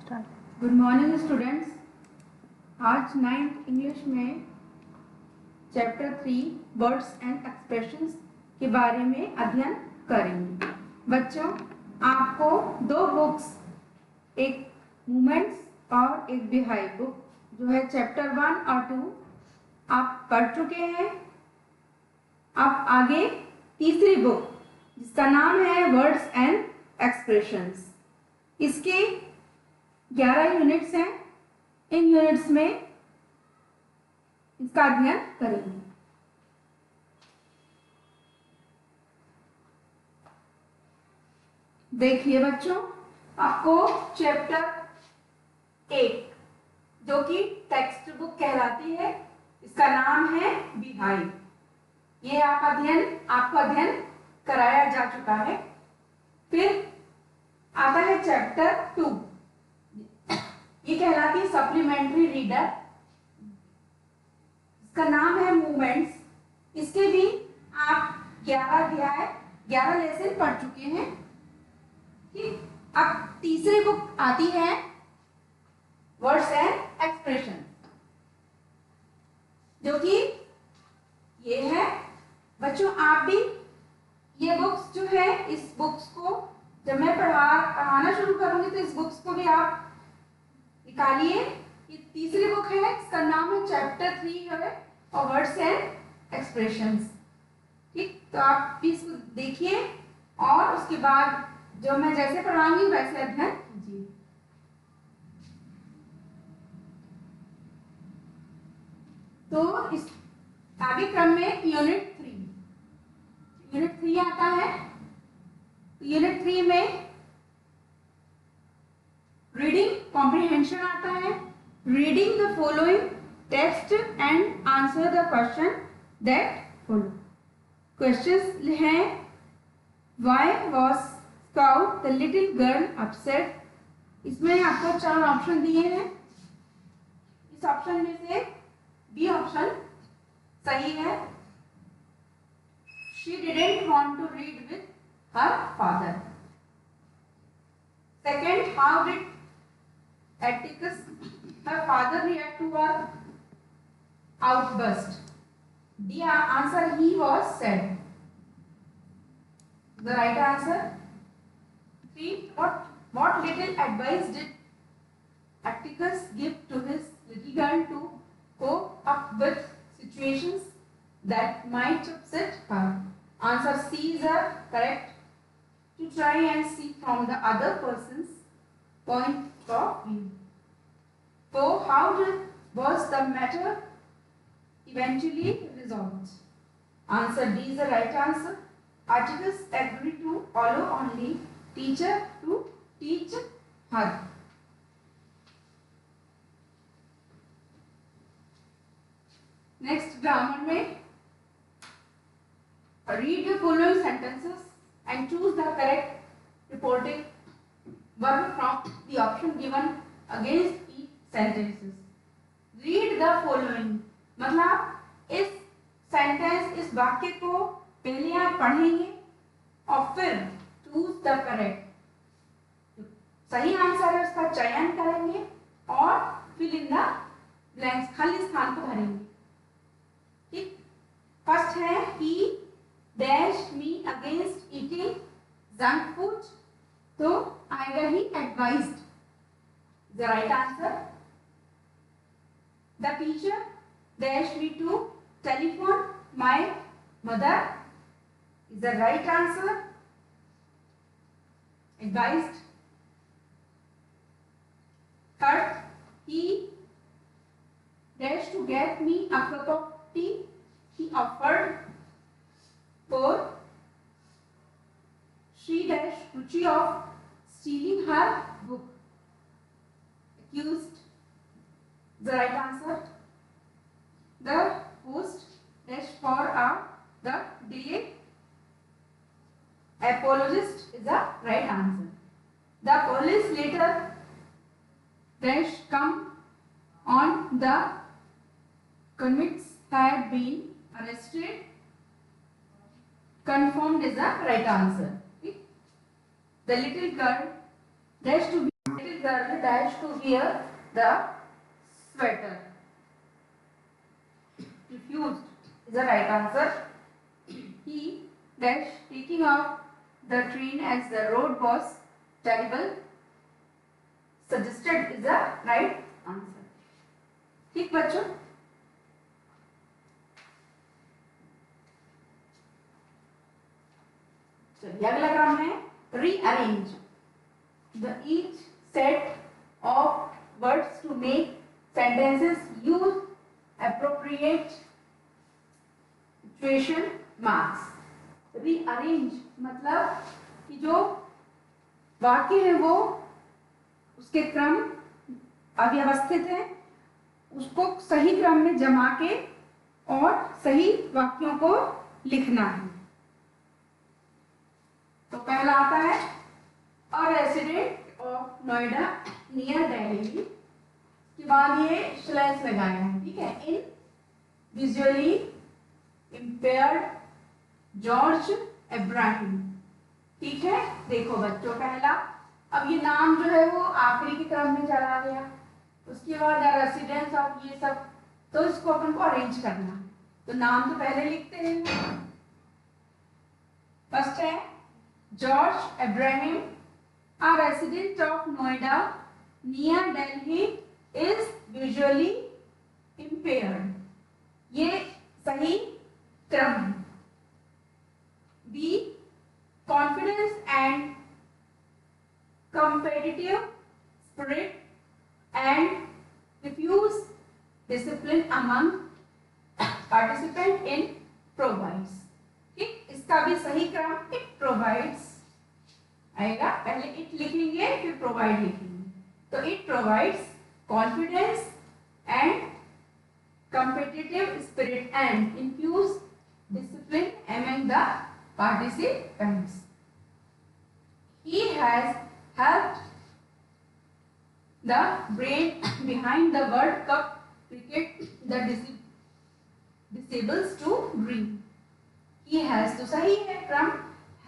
Good morning students. आज 9th English में chapter 3 words and expressions के बारे में अध्ययन करेंगे। बच्चों, आपको दो बुक्स, एक मूवमेंट्स और एक बिहाइव बुक जो है चैप्टर 1 और 2 आप पढ़ चुके हैं। अब आगे तीसरी बुक जिसका नाम है वर्ड्स एंड एक्सप्रेशंस, इसके 11 यूनिट्स हैं। इन यूनिट्स में इसका अध्ययन करेंगे। देखिए बच्चों, आपको चैप्टर 1 जो कि टेक्स्ट बुक कहलाती है, इसका नाम है बिहाइव। ये आपको अध्ययन कराया जा चुका है। फिर आता है चैप्टर 2, ये कहलाती है सप्लीमेंट्री रीडर, इसका नाम है मूवमेंट्स। इसके भी आप 11 लेसन पढ़ चुके हैं। ठीक, अब तीसरी बुक आती है वर्ड्स एंड एक्सप्रेशन, जो कि ये है। बच्चों, आप भी ये बुक्स जो है, इस बुक्स को जब मैं पढ़ाना शुरू करूंगी तो इस बुक्स को भी आप निकालिए। ये तीसरी बुक है, इसका नाम है चैप्टर 3 है और वर्ड्स एंड एक्सप्रेशंस। ठीक, तो आप भी इसको देखिए और उसके बाद जो मैं जैसे पढ़ाऊंगी वैसे अध्ययन कीजिए। तो इस आगे क्रम में यूनिट 3 आता है। यूनिट 3 में रीडिंग कॉम्प्रिहेंशन आता है। Reading the following text and answer the question that follow. Questions हैं, why was Scout the little girl upset. इसमें आपको 4 ऑप्शन दिए हैं। इस ऑप्शन में से बी ऑप्शन सही है। She didn't want to read with her father. Second, how did Atticus, her father, react to her outburst? The answer, he was sad. The right answer. 3, what little advice did Atticus give to his little girl to cope up with situations that might upset her? Answer C is the correct. To try and see from the other person's point of view. So how was the matter eventually resolved? Answer D is the right answer. Atticus agreed to follow only teacher to teach her. Next, grammar में read the following sentences and choose the correct reporting verb from the option given against each sentences. Read the following मतलब इस sentence, इस वाक्य को पहले आप पढ़ेंगे और फिर चूज द करेक्ट, सही आंसर है उसका चयन करेंगे और फिल इन द ब्लैंक्स, खाली स्थान को भरेंगे। ठीक, फर्स्ट है, he dash me against eating junk food. तो आएगा he advised, the right answer. The teacher dash me to telephone my mother is the right answer, advised. Third, he dash to get me a cup of tea, he offered. Fourth, she dash Ruchi of stealing her book, accused, the right answer. The host dash for the delay, apologist is the right answer. The police later dash come on the convicts had been arrested, confirmed is the right answer. The little girl dash to be little girl dash to wear the sweater. Refused is the right answer. He dash taking off the train as the road was terrible. Suggested is the right answer. ठीक बच्चों, चलिए अगला क्रम है rearrange the each set of words to make sentences use appropriate punctuation marks. rearrange मतलब कि जो वाक्य है वो उसके क्रम अव्यवस्थित है, उसको सही क्रम में जमा के और सही वाक्यों को लिखना है। तो पहला आता है अ resident of Noida near Delhi, के बाद ये स्लैश लगाया है, ठीक है। इन विजुअली इम्पेयर्ड जॉर्ज इब्राहिम, ठीक है। देखो बच्चों, पहला अब ये नाम जो है वो आखिरी के क्रम में चला गया, उसके बाद रेसिडेंस ऑफ ये सब, तो इसको अपन को अरेंज करना है। तो नाम तो पहले लिखते हैं। फर्स्ट है George Ibrahim, a resident of Noida near Delhi is visually impaired, ये सही क्रम है। B confidence and competitive spirit and diffuse discipline among participant in provides, ठीक। इसका भी सही क्रम it provides आएगा, पहले it लिखेंगे फिर provide लिखेंगे। तो it provides confidence and competitive spirit and infuse discipline among the participants. He has helped the brain behind the World Cup cricket that disables to dream. He has तो सही है क्रम,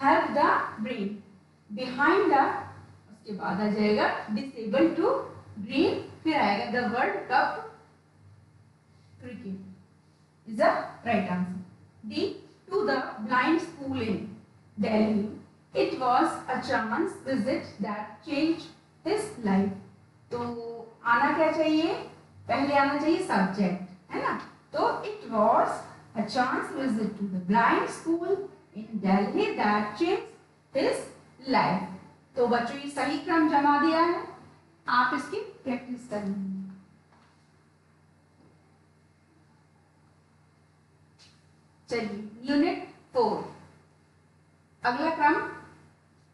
help the brain behind the, उसके बाद आ जाएगा disable to dream, फिर आएगा the World Cup cricket is the right answer. D to the blind school in Delhi. It was a chance visit that changed his life. तो आना क्या चाहिए, पहले आना चाहिए सब्जेक्ट, है ना। तो it was a chance visit to the blind school in Delhi that changed his life. तो बच्चों ये सही क्रम जमा दिया है, आप इसकी प्रैक्टिस करेंगे। चलिए यूनिट 4, अगला क्रम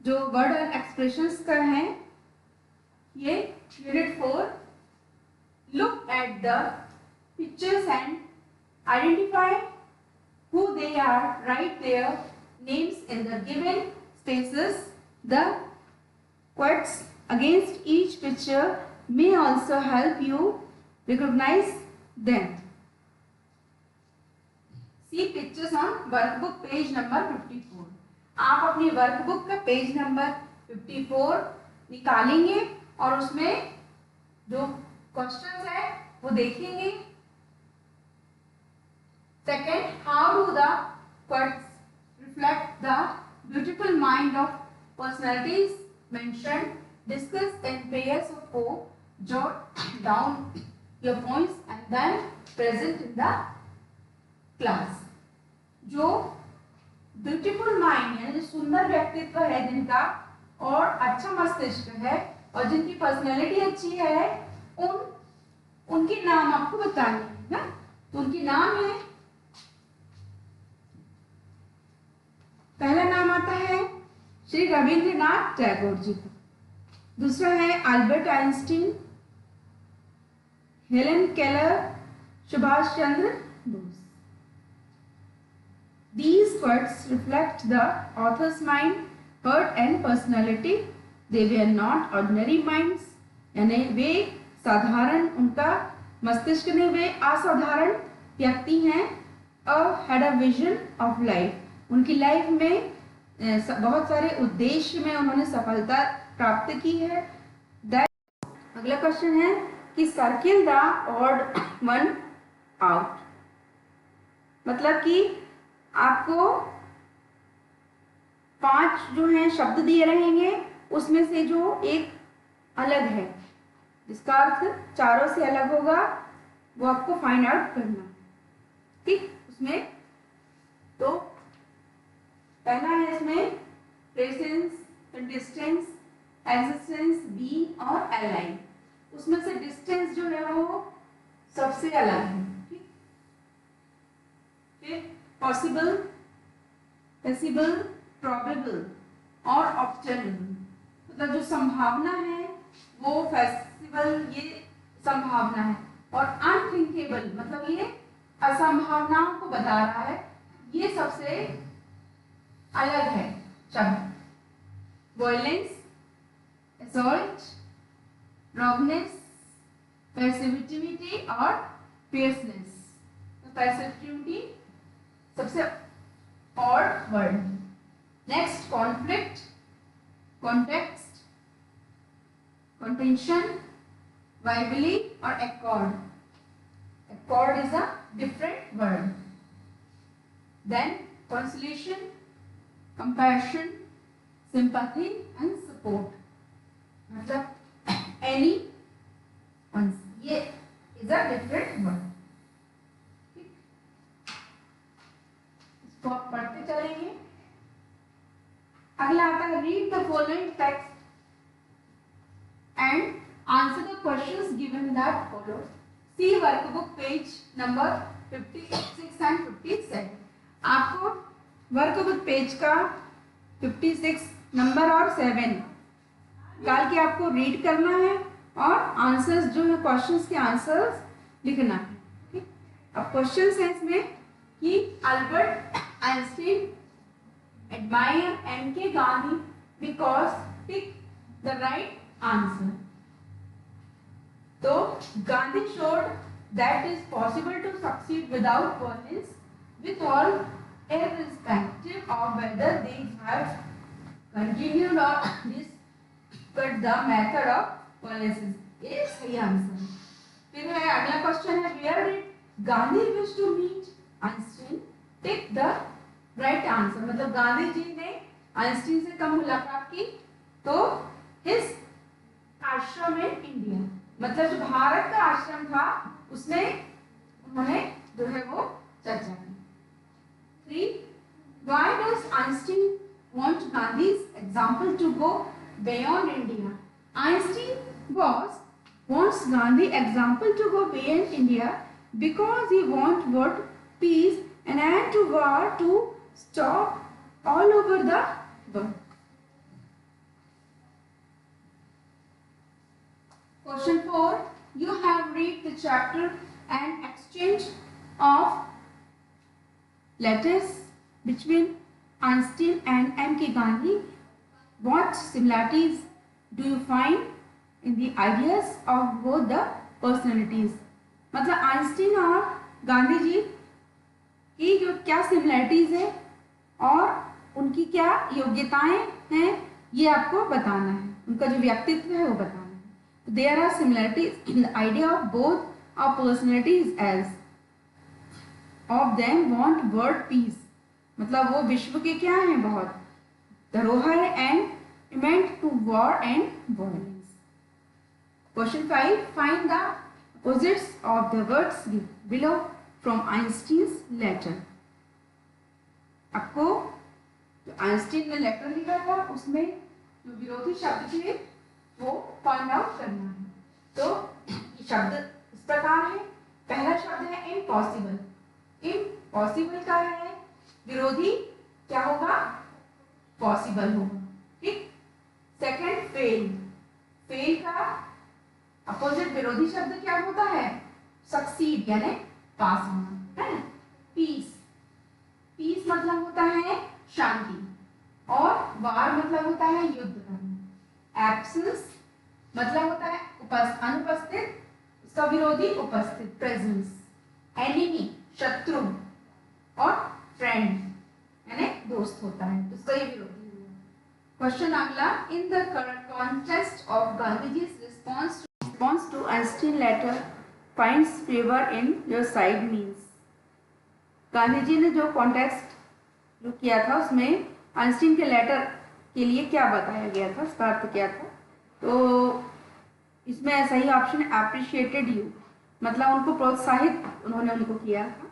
जो वर्ड एंड एक्सप्रेशंस का है, ये unit 4। Look at the pictures and identify who they are, write their names in the given spaces. The quotes against each picture may also help you recognise them. See pictures on workbook page number 54। आप अपनी workbook का page number 54 निकालेंगे और उसमें जो questions है वो देखेंगे। Second, how do the quotes reflect the beautiful mind of personalities mentioned, discuss in pairs of 4, jot down your points and then present in the class. जो ब्यूटीफुल माइंड यानी जो सुंदर व्यक्तित्व है जिनका और अच्छा मस्तिष्क है और जिनकी पर्सनैलिटी अच्छी है, उनके नाम आपको बताने हैं ना। तो उनके नाम है, पहला नाम आता है श्री रविंद्रनाथ टैगोर जी का, दूसरा है Albert Einstein, Helen Keller, Subhash Chandra Bose. These quotes reflect the author's mind, heart and personality. They were not ordinary minds. यानी वे साधारण, उनका मस्तिष्क नहीं, वे असाधारण व्यक्ति हैं। had a vision of life. उनकी लाइफ में बहुत सारे उद्देश्य में उन्होंने सफलता प्राप्त की है। अगला क्वेश्चन है कि circle the odd one out, मतलब कि आपको 5 जो हैं शब्द दिए रहेंगे, उसमें से जो एक अलग है जिसका अर्थ चारों से अलग होगा, वो आपको फाइंड आउट करना। ठीक, उसमें तो पहला है इसमें प्रेजेंस, डिस्टेंस, एक्जिस्टेंस, बीइंग और एलाइन। उसमें से डिस्टेंस जो है वो सबसे अलग है। ठीक, फिर पॉसिबल, पॉसिबल, प्रोबेबल और ऑब्टेनेबल, मतलब जो संभावना है वो फेसिबल, ये संभावना है, और अनथिंकेबल मतलब ये असंभावनाओं को बता रहा है, ये सबसे अलग है शब्द। वायलेंस, असॉल्ट, रॉबनेस, पैसिविटी और फियर्सनेस। तो पैसिविटी सबसे odd word. Next conflict, context, contention, verbally और accord. Accord is a different word. Then consolation, compassion, sympathy and support. मतलब any ones, ये is a different word. इसको आप पढ़ते चलेंगे। अगला आता है read the following text and answer the questions given that follow. See workbook page number 56 and 57. आपको वर्कबुक पेज का 56 नंबर और 7 निकाल के आपको रीड करना है और आंसर्स जो है क्वेश्चंस के आंसर्स लिखना है। ठीक, अब क्वेश्चंस है इसमें कि Albert Einstein admire M.K. Gandhi because pick the right answer. So Gandhi showed that it is possible to succeed without violence with all, irrespective of whether they have continued or discovered the method of violence. ये सही answer. फिर है अगला question है where did Gandhi wish to meet Einstein? Pick the right answer। मतलब गांधी जी ने Einstein से कब मुलाकात की? तो his आश्रम in इंडिया, मतलब जो भारत का आश्रम था उसमें उन्होंने जो है वो चर्चा की। 3. Why does Einstein want Gandhi's example to go beyond India? Einstein wants Gandhi example to go beyond India because he wants world peace and end to war to stop all over the world. Question 4. You have read the chapter and exchange of letters between Einstein and M.K. Gandhi. What similarities do you find in the ideas of both the personalities? मतलब Einstein और गांधी जी की जो क्या similarities है और उनकी क्या योग्यताएं हैं, ये आपको बताना है, उनका जो व्यक्तित्व है वो बताना है। There are similarities in the idea of both our personalities as of them want world peace, मतलब वो विश्व के क्या हैं बहुत धरोहर and meant to war and violence. Question 5. Find the opposites of the words below from Einstein's letter. आपको जो आइंस्टीन ने लेटर लिखा था उसमें जो विरोधी शब्द थे वो फाइंड आउट करना है। तो ये शब्द इस प्रकार है। पहला शब्द है इम्पॉसिबल। इम्पॉसिबल का है विरोधी क्या होगा? पॉसिबल होगा। ठीक। Second fail. फेल का अपोजिट विरोधी शब्द क्या होता है? सक्सीड यानी पास होना, है ना। पीस। पीस मतलब होता है शांति और वार मतलब होता है युद्ध करना। एब्सेंस मतलब होता है अनुपस्थित, उसका विरोधी उपस्थित प्रेजेंस। एनिमी शत्रु और फ्रेंड यानी दोस्त होता है, उसका ये विरोधी हुआ। क्वेश्चन अगला, इन द कॉन्टेक्स्ट ऑफ गांधीजी's response response to Einstein letter finds favor in your side means। Gandhi ji ने जो कॉन्टेक्स्ट जो किया था उसमें आइंस्टीन के लेटर के लिए क्या बताया गया था, उसका अर्थ क्या था। तो इसमें सही ऑप्शन अप्रिशिएटेड यू, मतलब उनको प्रोत्साहित उन्होंने उनको किया था।